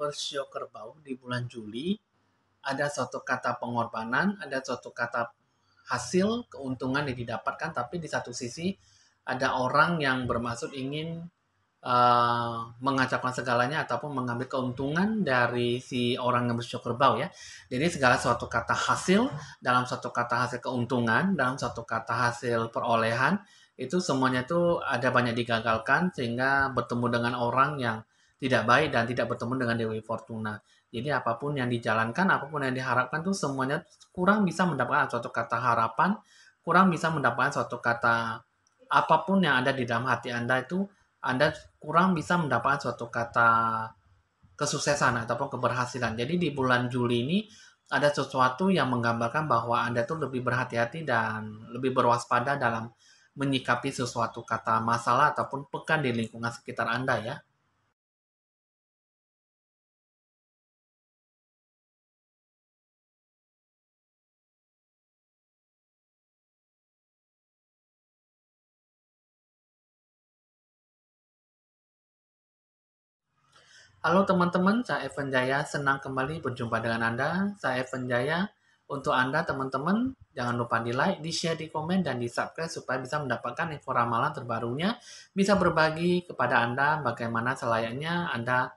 bersio kerbau di bulan Juli, ada suatu kata pengorbanan, ada suatu kata hasil, keuntungan yang didapatkan, tapi di satu sisi ada orang yang bermaksud ingin mengacaukan segalanya ataupun mengambil keuntungan dari si orang yang bersio kerbau ya. Jadi segala suatu kata hasil, dalam suatu kata hasil keuntungan, dalam suatu kata hasil perolehan, itu semuanya itu ada banyak digagalkan sehingga bertemu dengan orang yang tidak baik dan tidak bertemu dengan Dewi Fortuna. Jadi apapun yang dijalankan, apapun yang diharapkan tuh semuanya kurang bisa mendapatkan suatu kata harapan, kurang bisa mendapatkan suatu kata apapun yang ada di dalam hati Anda itu Anda kurang bisa mendapatkan suatu kata kesuksesan ataupun keberhasilan. Jadi di bulan Juli ini ada sesuatu yang menggambarkan bahwa Anda tuh lebih berhati-hati dan lebih berwaspada dalam menyikapi sesuatu kata masalah ataupun pekan di lingkungan sekitar Anda ya. Halo teman-teman, saya Evan Jaya. Senang kembali berjumpa dengan Anda. Saya Evan Jaya. Untuk Anda teman-teman, jangan lupa di like, di share, di komen, dan di subscribe supaya bisa mendapatkan info ramalan terbarunya. Bisa berbagi kepada Anda bagaimana selayaknya Anda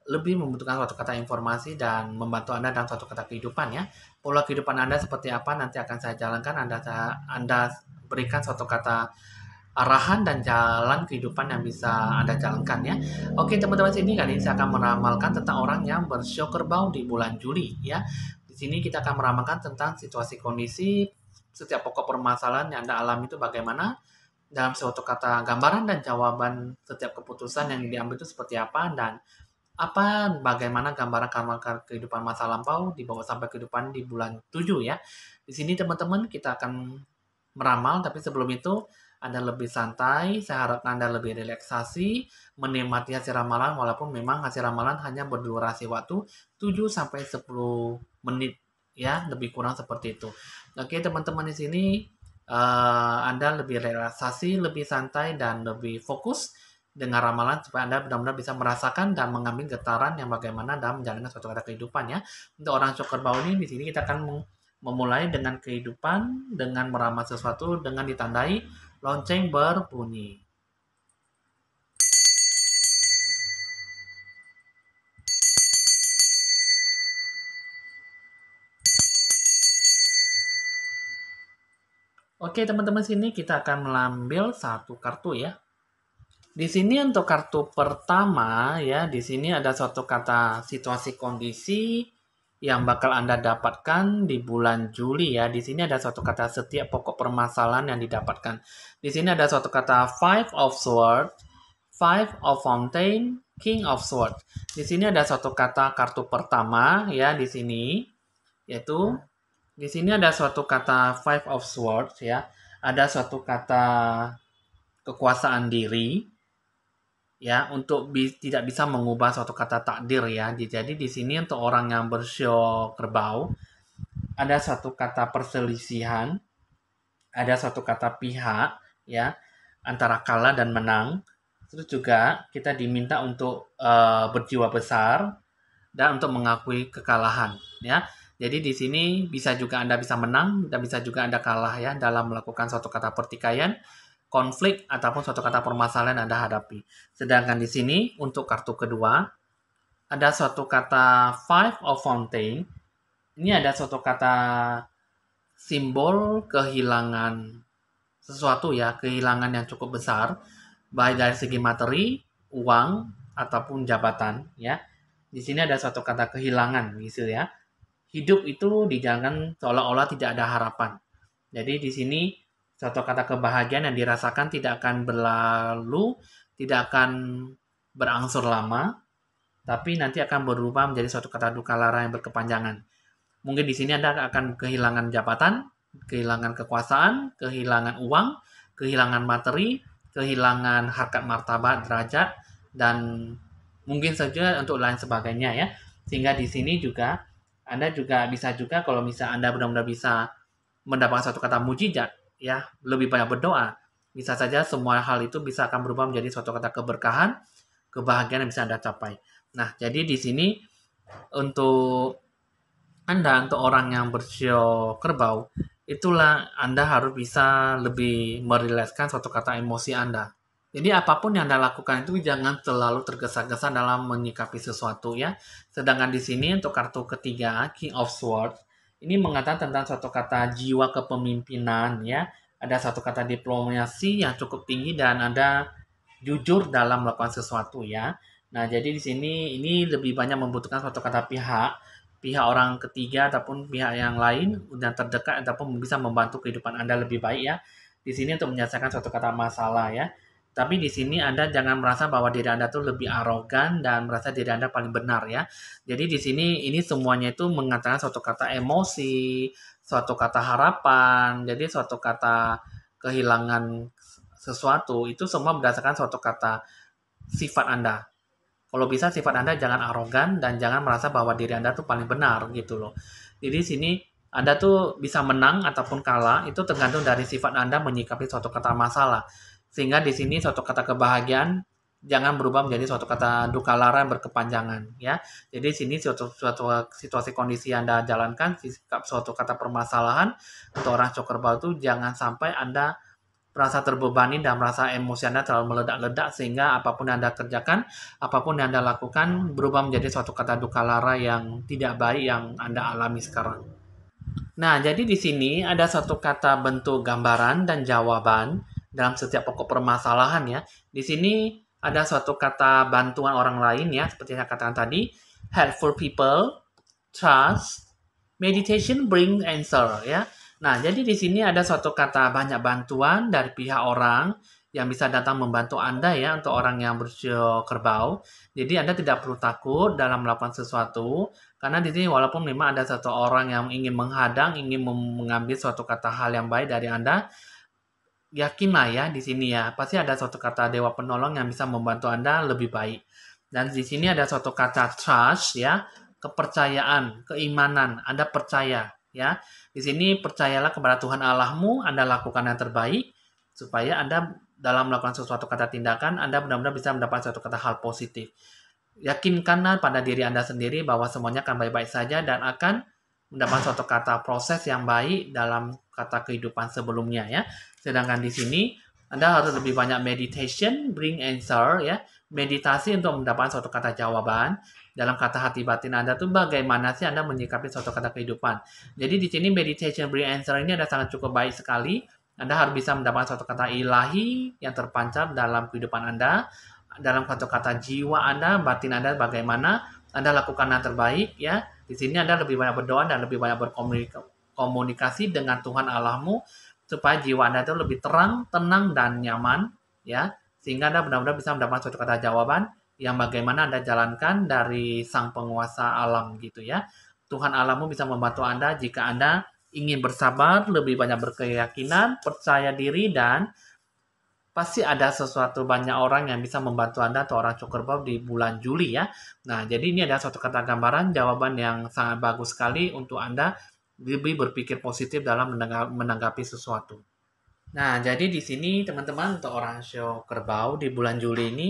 lebih membutuhkan suatu kata informasi dan membantu Anda dalam suatu kata kehidupan ya. Pola kehidupan Anda seperti apa nanti akan saya jalankan. Anda berikan suatu kata arahan dan jalan kehidupan yang bisa Anda jalankan ya. Oke teman-teman, sini kali ini saya akan meramalkan tentang orang yang bersio kerbau di bulan Juli ya. Di sini kita akan meramalkan tentang situasi kondisi setiap pokok permasalahan yang Anda alami itu bagaimana, dalam suatu kata gambaran dan jawaban setiap keputusan yang diambil itu seperti apa, dan bagaimana gambaran kehidupan masa lampau dibawa sampai kehidupan di bulan 7 ya. Di sini teman-teman kita akan meramal, tapi sebelum itu Anda lebih santai, saya harap Anda lebih relaksasi, menikmati hasil ramalan walaupun memang hasil ramalan hanya berdurasi waktu 7 sampai 10 menit ya, lebih kurang seperti itu. Oke, teman-teman di sini Anda lebih relaksasi, lebih santai dan lebih fokus dengan ramalan supaya Anda benar-benar bisa merasakan dan mengambil getaran yang bagaimana dalam menjalankan suatu kata kehidupan ya. Untuk orang Cokor Bau ini di sini kita akan memulai dengan kehidupan, dengan meramal sesuatu, dengan ditandai lonceng berbunyi. Oke teman-teman, sini kita akan mengambil satu kartu ya. Di sini untuk kartu pertama ya, di sini ada suatu kata situasi kondisi yang bakal Anda dapatkan di bulan Juli ya. Di sini ada suatu kata setiap pokok permasalahan yang didapatkan. Di sini ada suatu kata Five of Swords, Five of Fountain, King of Swords. Di sini ada suatu kata kartu pertama ya di sini, yaitu di sini ada suatu kata Five of Swords ya. Ada suatu kata kekuasaan diri ya, untuk tidak bisa mengubah suatu kata takdir ya. Jadi di sini untuk orang yang bersio kerbau ada satu kata perselisihan, ada satu kata pihak ya, antara kalah dan menang. Terus juga kita diminta untuk berjiwa besar dan untuk mengakui kekalahan ya. Jadi di sini bisa juga Anda bisa menang dan bisa juga Anda kalah ya dalam melakukan suatu kata pertikaian, konflik ataupun suatu kata permasalahan yang Anda hadapi. Sedangkan di sini untuk kartu kedua ada suatu kata Five of Fountain. Ini ada suatu kata simbol kehilangan sesuatu ya, kehilangan yang cukup besar baik dari segi materi, uang ataupun jabatan ya. Di sini ada suatu kata kehilangan gitu ya. Hidup itu dijalankan seolah-olah tidak ada harapan. Jadi di sini suatu kata kebahagiaan yang dirasakan tidak akan berlalu, tidak akan berangsur lama, tapi nanti akan berubah menjadi suatu kata duka lara yang berkepanjangan. Mungkin di sini Anda akan kehilangan jabatan, kehilangan kekuasaan, kehilangan uang, kehilangan materi, kehilangan harkat martabat, derajat, dan mungkin saja untuk lain sebagainya ya. Sehingga di sini juga Anda juga bisa juga kalau misalnya Anda benar-benar bisa mendapatkan suatu kata mujizat ya, lebih banyak berdoa, bisa saja semua hal itu bisa akan berubah menjadi suatu kata keberkahan, kebahagiaan yang bisa Anda capai. Nah, jadi di sini untuk Anda, untuk orang yang bersio kerbau, itulah Anda harus bisa lebih merilekskan suatu kata emosi Anda. Jadi apapun yang Anda lakukan itu jangan terlalu tergesa-gesa dalam menyikapi sesuatu ya. Sedangkan di sini untuk kartu ketiga, King of Swords, ini mengatakan tentang suatu kata jiwa kepemimpinan ya. Ada satu kata diplomasi yang cukup tinggi dan Anda jujur dalam melakukan sesuatu ya. Nah, jadi di sini ini lebih banyak membutuhkan suatu kata pihak orang ketiga ataupun pihak yang lain dan terdekat ataupun bisa membantu kehidupan Anda lebih baik ya. Di sini untuk menyelesaikan suatu kata masalah ya. Tapi di sini Anda jangan merasa bahwa diri Anda tuh lebih arogan dan merasa diri Anda paling benar ya. Jadi di sini ini semuanya itu mengatakan suatu kata emosi, suatu kata harapan, jadi suatu kata kehilangan sesuatu itu semua berdasarkan suatu kata sifat Anda. Kalau bisa sifat Anda jangan arogan dan jangan merasa bahwa diri Anda tuh paling benar gitu loh. Jadi sini Anda tuh bisa menang ataupun kalah itu tergantung dari sifat Anda menyikapi suatu kata masalah. Sehingga di sini suatu kata kebahagiaan jangan berubah menjadi suatu kata duka lara yang berkepanjangan ya. Jadi sini suatu situasi kondisi Anda jalankan sikap suatu kata permasalahan untuk orang cokerbau itu jangan sampai Anda merasa terbebani dan merasa emosi Anda terlalu meledak-ledak sehingga apapun yang Anda kerjakan, apapun yang Anda lakukan berubah menjadi suatu kata duka lara yang tidak baik yang Anda alami sekarang. Nah, jadi di sini ada satu kata bentuk gambaran dan jawaban dalam setiap pokok permasalahan ya. Di sini ada suatu kata bantuan orang lain ya, seperti yang saya katakan tadi, helpful people, trust, meditation bring answer ya. Nah, jadi di sini ada suatu kata banyak bantuan dari pihak orang yang bisa datang membantu Anda ya untuk orang yang bersio kerbau. Jadi Anda tidak perlu takut dalam melakukan sesuatu karena di sini walaupun memang ada satu orang yang ingin menghadang, ingin mengambil suatu kata hal yang baik dari Anda, yakinlah ya di sini ya, pasti ada suatu kata dewa penolong yang bisa membantu Anda lebih baik. Dan di sini ada suatu kata trust ya, kepercayaan, keimanan, Anda percaya ya. Di sini percayalah kepada Tuhan Allahmu, Anda lakukan yang terbaik supaya Anda dalam melakukan sesuatu kata tindakan, Anda benar-benar bisa mendapat suatu kata hal positif. Yakinkanlah pada diri Anda sendiri bahwa semuanya akan baik-baik saja dan akan mendapat suatu kata proses yang baik dalam kata kehidupan sebelumnya ya. Sedangkan di sini Anda harus lebih banyak meditation, bring answer ya. Meditasi untuk mendapatkan suatu kata jawaban. Dalam kata hati batin Anda tuh bagaimana sih Anda menyikapi suatu kata kehidupan. Jadi di sini meditation, bring answer ini ada sangat cukup baik sekali. Anda harus bisa mendapatkan suatu kata ilahi yang terpancar dalam kehidupan Anda dalam satu kata jiwa Anda, batin Anda bagaimana, Anda lakukan yang terbaik ya. Di sini Anda lebih banyak berdoa dan lebih banyak berkomunikasi dengan Tuhan Allahmu supaya jiwa Anda itu lebih terang, tenang dan nyaman ya. Sehingga Anda benar-benar bisa mendapatkan suatu kata jawaban yang bagaimana Anda jalankan dari sang penguasa alam gitu ya. Tuhan Allahmu bisa membantu Anda jika Anda ingin bersabar, lebih banyak berkeyakinan, percaya diri dan pasti ada sesuatu banyak orang yang bisa membantu Anda atau orang cukup di bulan Juli ya. Nah, jadi ini ada suatu kata gambaran jawaban yang sangat bagus sekali untuk Anda lebih berpikir positif dalam menanggapi sesuatu. Nah, jadi di sini teman-teman untuk orang show kerbau di bulan Juli ini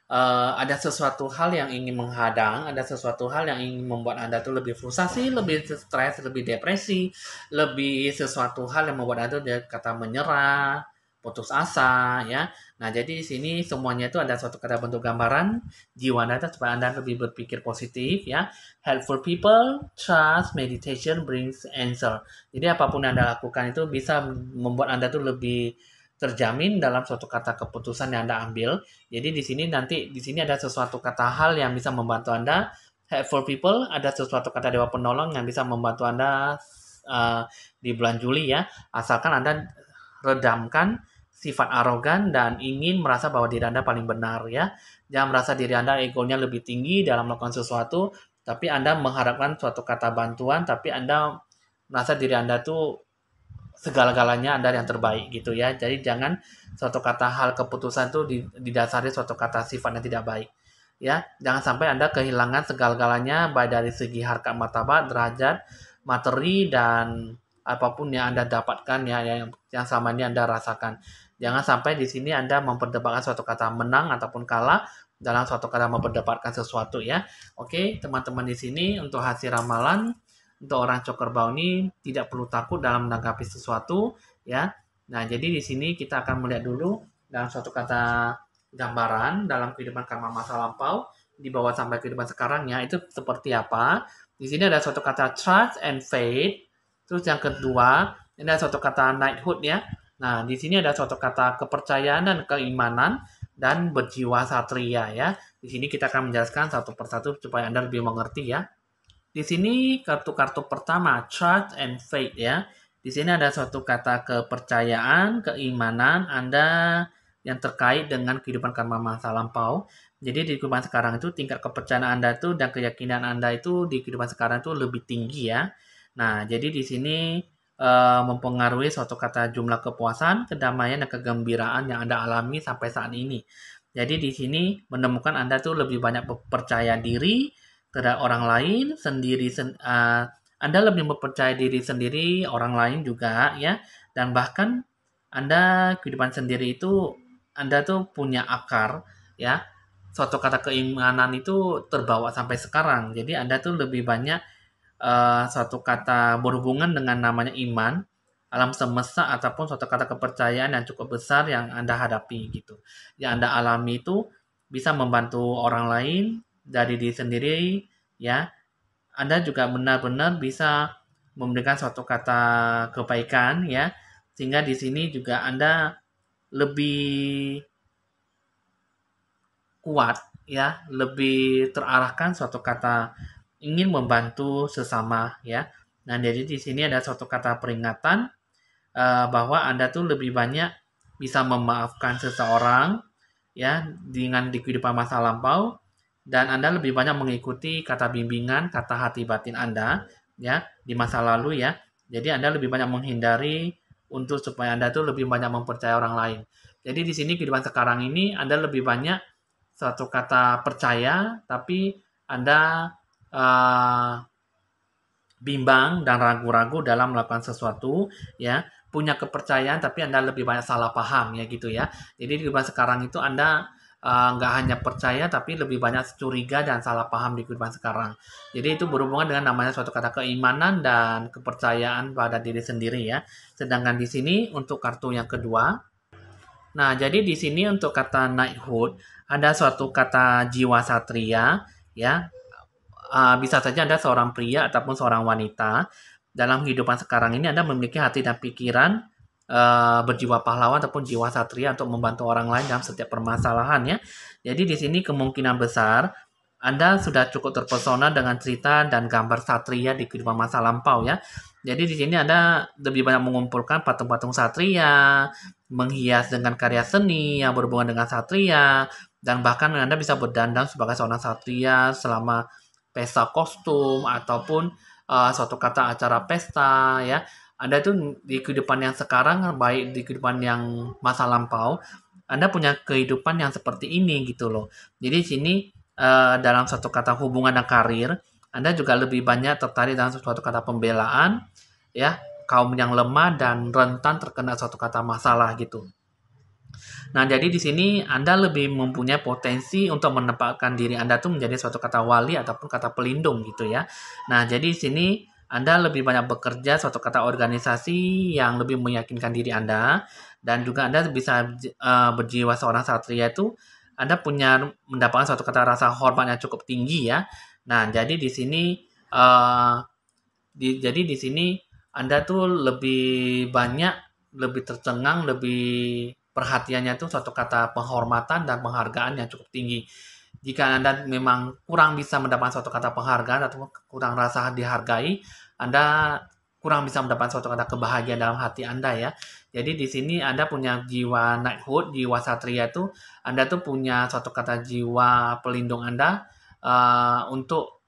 ada sesuatu hal yang ingin menghadang, ada sesuatu hal yang ingin membuat Anda tuh lebih frustasi, lebih stres, lebih depresi, lebih sesuatu hal yang membuat Anda tuh kata menyerah, putus asa, ya. Nah, jadi di sini semuanya itu ada suatu kata bentuk gambaran jiwa Anda supaya Anda lebih berpikir positif, ya. Helpful people, trust, meditation brings answer. Jadi apapun yang Anda lakukan itu bisa membuat Anda tuh lebih terjamin dalam suatu kata keputusan yang Anda ambil. Jadi di sini ada sesuatu kata hal yang bisa membantu Anda. Helpful people, ada sesuatu kata dewa penolong yang bisa membantu Anda di bulan Juli ya. Asalkan Anda redamkan sifat arogan dan ingin merasa bahwa diri Anda paling benar ya. Jangan merasa diri Anda egonya lebih tinggi dalam melakukan sesuatu, tapi Anda mengharapkan suatu kata bantuan, tapi Anda merasa diri Anda tuh segala-galanya Anda yang terbaik gitu ya. Jadi jangan suatu kata hal keputusan tuh didasari suatu kata sifat yang tidak baik. Ya, jangan sampai Anda kehilangan segala-galanya baik dari segi harkat martabat, derajat, materi dan apapun yang Anda dapatkan ya yang selama ini Anda rasakan. Jangan sampai di sini Anda memperdebatkan suatu kata menang ataupun kalah dalam suatu kata mendapatkan sesuatu ya. Oke, teman-teman di sini untuk hasil ramalan untuk orang Cokerbau ini tidak perlu takut dalam menanggapi sesuatu ya. Nah, jadi di sini kita akan melihat dulu dalam suatu kata gambaran dalam kehidupan karma masa lampau dibawa sampai kehidupan sekarang ya, itu seperti apa. Di sini ada suatu kata trust and faith. Terus yang kedua, ini ada suatu kata knighthood ya. Nah, di sini ada suatu kata kepercayaan dan keimanan dan berjiwa satria ya. Di sini kita akan menjelaskan satu persatu supaya Anda lebih mengerti ya. Di sini kartu-kartu pertama trust and faith ya. Di sini ada suatu kata kepercayaan, keimanan Anda yang terkait dengan kehidupan karma masa lampau. Jadi di kehidupan sekarang itu tingkat kepercayaan Anda itu dan keyakinan Anda itu di kehidupan sekarang itu lebih tinggi ya. Nah, jadi di sini mempengaruhi suatu kata jumlah kepuasan, kedamaian, dan kegembiraan yang Anda alami sampai saat ini. Jadi di sini menemukan Anda tuh lebih banyak percaya diri terhadap orang lain, Anda lebih mempercayai diri sendiri, orang lain juga ya. Dan bahkan Anda kehidupan sendiri itu Anda tuh punya akar ya. Suatu kata keimanan itu terbawa sampai sekarang. Jadi Anda tuh lebih banyak suatu kata berhubungan dengan namanya iman, alam semesta ataupun suatu kata kepercayaan yang cukup besar yang Anda hadapi gitu. Yang Anda alami itu bisa membantu orang lain dari diri sendiri ya. Anda juga benar-benar bisa memberikan suatu kata kebaikan ya. Sehingga di sini juga Anda lebih kuat ya, lebih terarahkan suatu kata ingin membantu sesama ya. Nah, jadi di sini ada suatu kata peringatan bahwa Anda tuh lebih banyak bisa memaafkan seseorang ya dengan di kehidupan masa lampau dan Anda lebih banyak mengikuti kata bimbingan, kata hati batin Anda ya di masa lalu ya. Jadi Anda lebih banyak menghindari untuk supaya Anda tuh lebih banyak mempercayai orang lain. Jadi di sini kehidupan sekarang ini Anda lebih banyak suatu kata percaya, tapi Anda bimbang dan ragu-ragu dalam melakukan sesuatu, ya. Punya kepercayaan, tapi Anda lebih banyak salah paham, ya gitu ya. Jadi di kehidupan sekarang itu Anda nggak hanya percaya, tapi lebih banyak curiga dan salah paham di kehidupan sekarang. Jadi itu berhubungan dengan namanya suatu kata keimanan dan kepercayaan pada diri sendiri ya. Sedangkan di sini untuk kartu yang kedua, nah, jadi di sini untuk kata knighthood ada suatu kata jiwa satria ya. Bisa saja Anda seorang pria ataupun seorang wanita. Dalam kehidupan sekarang ini Anda memiliki hati dan pikiran berjiwa pahlawan ataupun jiwa satria untuk membantu orang lain dalam setiap permasalahan ya. Jadi di sini kemungkinan besar Anda sudah cukup terpesona dengan cerita dan gambar satria di kehidupan masa lampau ya. Jadi di sini Anda lebih banyak mengumpulkan patung-patung satria, menghias dengan karya seni yang berhubungan dengan satria, dan bahkan Anda bisa berdandan sebagai seorang satria selama pesta kostum ataupun suatu kata acara pesta ya. Anda tuh di kehidupan yang sekarang baik di kehidupan yang masa lampau, Anda punya kehidupan yang seperti ini gitu loh. Jadi di sini dalam suatu kata hubungan dan karir, Anda juga lebih banyak tertarik dalam suatu kata pembelaan ya, kaum yang lemah dan rentan terkena suatu kata masalah gitu. Nah, jadi di sini Anda lebih mempunyai potensi untuk menempatkan diri Anda tuh menjadi suatu kata wali ataupun kata pelindung gitu ya. Nah, jadi di sini Anda lebih banyak bekerja suatu kata organisasi yang lebih meyakinkan diri Anda dan juga Anda bisa berjiwa seorang satria itu Anda punya mendapatkan suatu kata rasa hormat yang cukup tinggi ya. Nah, jadi di sini uh, jadi di sini Anda tuh lebih banyak, lebih tercengang, lebih perhatiannya tuh suatu kata penghormatan dan penghargaan yang cukup tinggi. Jika Anda memang kurang bisa mendapatkan suatu kata penghargaan atau kurang rasa dihargai, Anda kurang bisa mendapatkan suatu kata kebahagiaan dalam hati Anda ya. Jadi di sini Anda punya jiwa knighthood, jiwa satria itu Anda tuh punya suatu kata jiwa pelindung Anda untuk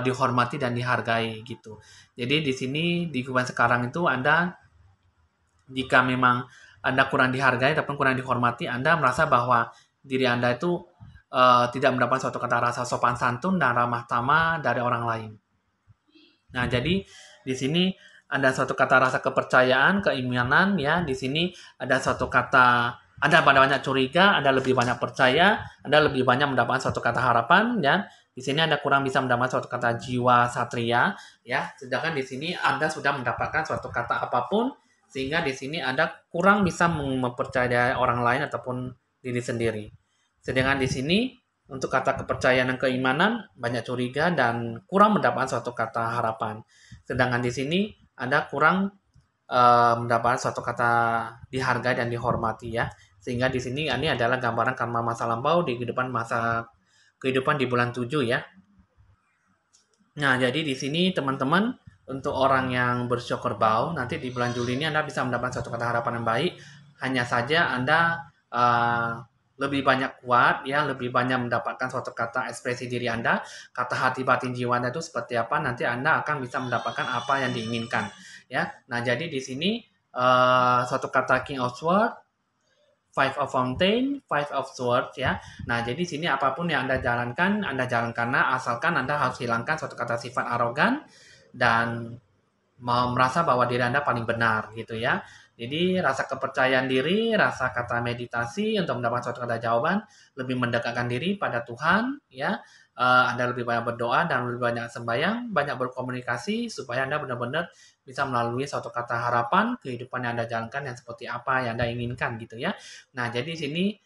dihormati dan dihargai gitu. Jadi di sini di kehidupan sekarang itu Anda jika memang Anda kurang dihargai ataupun kurang dihormati, Anda merasa bahwa diri Anda itu tidak mendapat suatu kata rasa sopan santun dan ramah tamah dari orang lain. Nah, jadi di sini ada suatu kata rasa kepercayaan, keimanan ya. Di sini ada suatu kata Anda pada banyak curiga, Anda lebih banyak percaya, Anda lebih banyak mendapatkan suatu kata harapan, dan di sini Anda kurang bisa mendapatkan suatu kata jiwa satria, ya. Sedangkan di sini Anda sudah mendapatkan suatu kata apapun, sehingga di sini Anda kurang bisa mempercayai orang lain ataupun diri sendiri. Sedangkan di sini untuk kata kepercayaan dan keimanan banyak curiga dan kurang mendapatkan suatu kata harapan. Sedangkan di sini Anda kurang mendapatkan suatu kata dihargai dan dihormati ya. Sehingga di sini ini adalah gambaran karma masa lampau di kehidupan di bulan 7 ya. Nah, jadi di sini teman-teman untuk orang yang bersio kerbau nanti di bulan Juli ini Anda bisa mendapatkan suatu kata harapan yang baik. Hanya saja Anda lebih banyak kuat ya, lebih banyak mendapatkan suatu kata ekspresi diri Anda, kata hati batin jiwa Anda itu seperti apa, nanti Anda akan bisa mendapatkan apa yang diinginkan ya. Nah, jadi di sini suatu kata King of Swords, Five of Fountain, Five of Swords ya. Nah, jadi sini apapun yang Anda jalankan asalkan Anda harus hilangkan suatu kata sifat arogan dan merasa bahwa diri Anda paling benar gitu ya. Jadi rasa kepercayaan diri, rasa kata meditasi untuk mendapatkan suatu kata jawaban, lebih mendekatkan diri pada Tuhan ya. Anda lebih banyak berdoa dan lebih banyak sembahyang, banyak berkomunikasi supaya Anda benar-benar bisa melalui suatu kata harapan kehidupan yang Anda jalankan yang seperti apa yang Anda inginkan gitu ya. Nah, jadi sini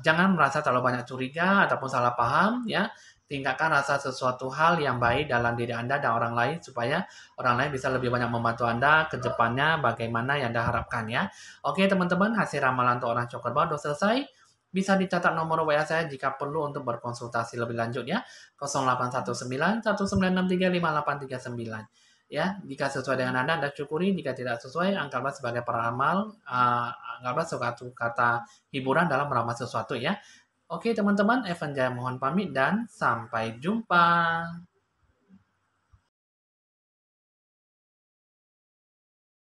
jangan merasa terlalu banyak curiga ataupun salah paham ya. Tingkatkan rasa sesuatu hal yang baik dalam diri Anda dan orang lain supaya orang lain bisa lebih banyak membantu Anda ke depannya bagaimana yang Anda harapkan ya. Oke teman-teman, hasil ramalan untuk orang coklat sudah selesai. Bisa dicatat nomor WA saya jika perlu untuk berkonsultasi lebih lanjut ya. 0819 1963 5839. Ya, jika sesuai dengan Anda syukuri. Jika tidak sesuai, anggaplah sebagai peramal, anggaplah suatu kata hiburan dalam meramal sesuatu ya. Oke teman-teman, Evan Jaya mohon pamit dan sampai jumpa.